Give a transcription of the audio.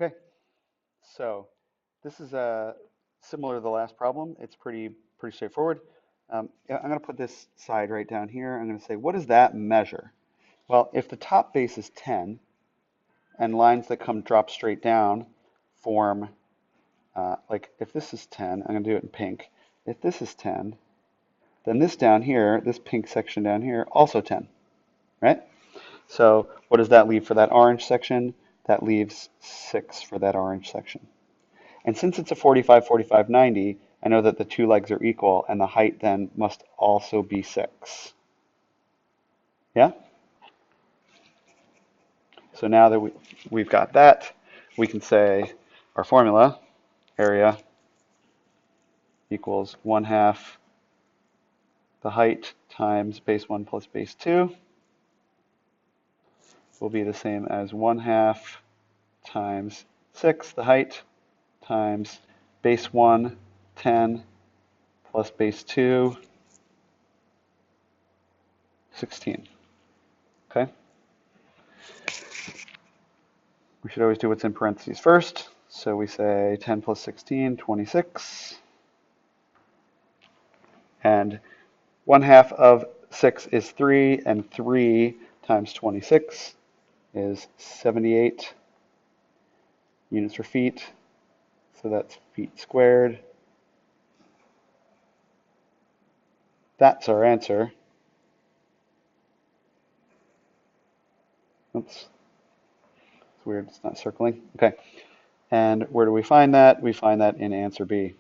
Okay, so this is similar to the last problem. It's pretty straightforward. Yeah, I'm going to put this side right down here. I'm going to say, what does that measure? Well, if the top base is 10 and lines that come drop straight down form, like if this is 10, I'm going to do it in pink. If this is 10, then this down here, this pink section down here, also 10, right? So what does that leave for that orange section? That leaves 6 for that orange section. And since it's a 45, 45, 90, I know that the two legs are equal, and the height then must also be 6. Yeah? So now that we've got that, we can say our formula, area equals 1/2 the height times base 1 plus base 2 will be the same as 1/2 times 6 the height times base 1, 10, plus base 2, 16. Okay? We should always do what's in parentheses first. So we say 10 plus 16, 26. And 1/2 of 6 is 3, and 3 times 26 is 78 units for feet. So that's feet squared. That's our answer. Oops. It's weird, it's not circling. Okay. And where do we find that? We find that in answer B.